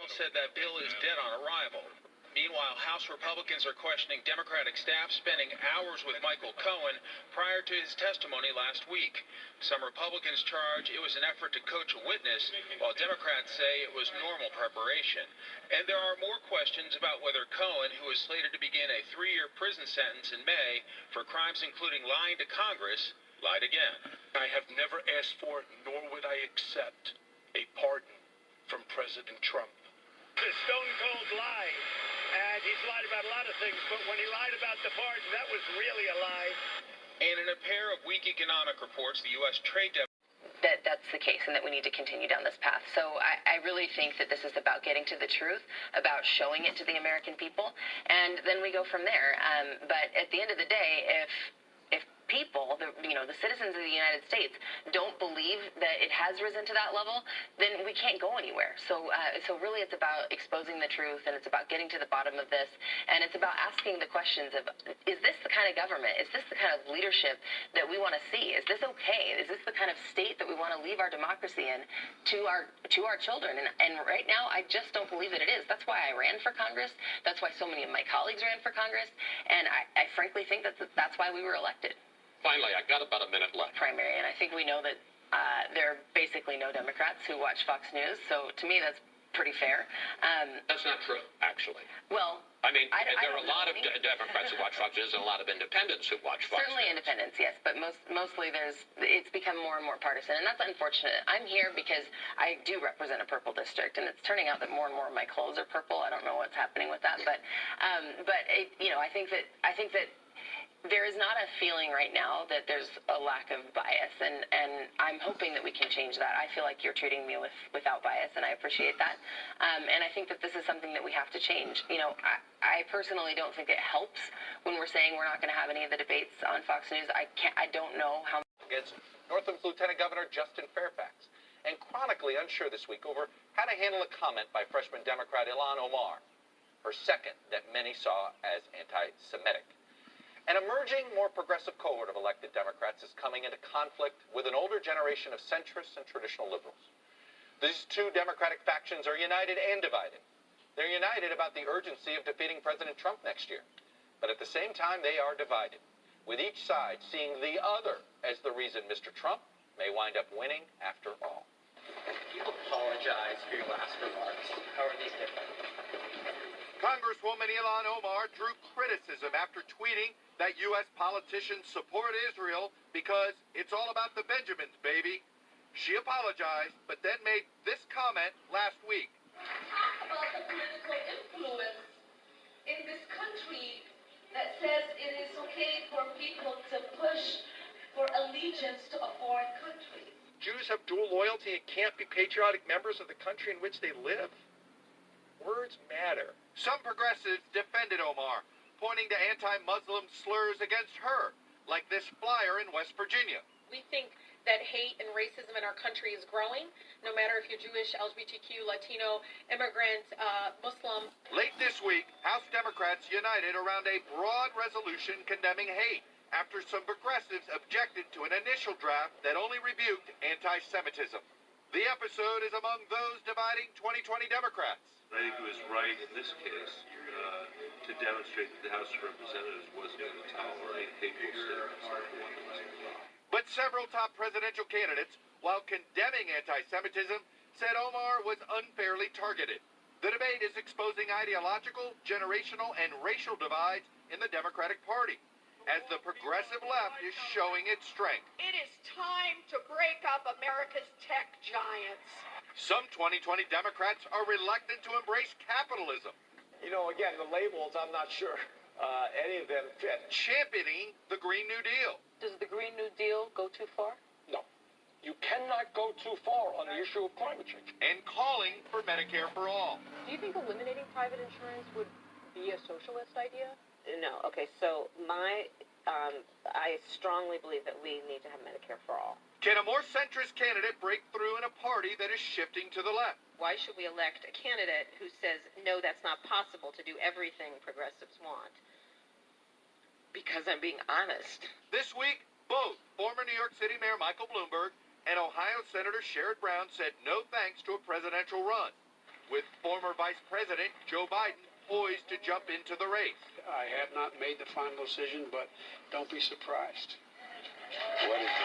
Said that bill is dead on arrival. Meanwhile, House Republicans are questioning Democratic staff spending hours with Michael Cohen prior to his testimony last week. Some Republicans charge it was an effort to coach a witness, while Democrats say it was normal preparation. And there are more questions about whether Cohen, who is slated to begin a 3-year prison sentence in May for crimes including lying to Congress, lied again. I have never asked for, nor would I accept, a pardon from President Trump. The stone-cold lie. And he's lied about a lot of things, but when he lied about the pardon, that was really a lie. And in a pair of weak economic reports, the U.S. Trade that's the case and that we need to continue down this path. So I really think that this is about getting to the truth, about showing it to the American people, and then we go from there. But at the end of the day, if people, the citizens of the United States don't believe that it has risen to that level, then we can't go anywhere. So really it's about exposing the truth, and it's about getting to the bottom of this, and it's about asking the questions of, is this the kind of government, is this the kind of leadership that we want to see? Is this okay? Is this the kind of state that we want to leave our democracy in to our children? And right now, I just don't believe that it is. That's why I ran for Congress. That's why so many of my colleagues ran for Congress, and I frankly think that's why we were elected. Finally, I got about a minute left. Primary, and I think we know that there are basically no Democrats who watch Fox News, so to me that's pretty fair. That's not true, actually. Well, I mean, there are a lot of Democrats who watch Fox News and a lot of independents who watch Fox News. Certainly independents, yes, but mostly it's become more and more partisan, and that's unfortunate. I'm here because I do represent a purple district, and it's turning out that more and more of my clothes are purple. I don't know what's happening with that, but I think that there is not a feeling right now that there's a lack of bias, and I'm hoping that we can change that. I feel like you're treating me without bias, and I appreciate that. And I think that this is something that we have to change. I personally don't think it helps when we're saying we're not going to have any of the debates on Fox News. I don't know how. Against Northam's Lieutenant Governor Justin Fairfax, and chronically unsure this week over how to handle a comment by freshman Democrat Ilhan Omar, her second that many saw as anti-Semitic. An emerging, more progressive cohort of elected Democrats is coming into conflict with an older generation of centrists and traditional liberals. These two Democratic factions are united and divided. They're united about the urgency of defeating President Trump next year. But at the same time, they are divided, with each side seeing the other as the reason Mr. Trump may wind up winning after all. You apologize for your last remarks. How are these different? Congresswoman Ilhan Omar drew criticism after tweeting that U.S. politicians support Israel because it's all about the Benjamins, baby. She apologized, but then made this comment last week. Talk about the political influence in this country that says it is okay for people to push for allegiance to a foreign country. Jews have dual loyalty and can't be patriotic members of the country in which they live. Words matter. Some progressives defended Omar, pointing to anti-Muslim slurs against her, like this flyer in West Virginia. We think that hate and racism in our country is growing, no matter if you're Jewish, LGBTQ, Latino, immigrant, Muslim. Late this week, House Democrats united around a broad resolution condemning hate after some progressives objected to an initial draft that only rebuked anti-Semitism. The episode is among those dividing 2020 Democrats. I think it was right in this case to demonstrate that the House of Representatives wasn't going to tolerate hateful statements like the one that was involved. But several top presidential candidates, while condemning anti-Semitism, said Omar was unfairly targeted. The debate is exposing ideological, generational, and racial divides in the Democratic Party, as the progressive left is showing its strength. It is time to break up America's tech giants. Some 2020 Democrats are reluctant to embrace capitalism. Again, the labels, I'm not sure any of them fit. Championing the Green New Deal. Does the Green New Deal go too far? No. You cannot go too far on the issue of climate change. And calling for Medicare for all. Do you think eliminating private insurance would be a socialist idea? No. Okay, so I strongly believe that we need to have Medicare for all. Can a more centrist candidate break through in a party that is shifting to the left? Why should we elect a candidate who says, no, that's not possible to do everything progressives want? Because I'm being honest. This week, both former New York City Mayor Michael Bloomberg and Ohio Senator Sherrod Brown said no thanks to a presidential run. with former Vice President Joe Biden poised to jump into the race. I have not made the final decision, but don't be surprised. What is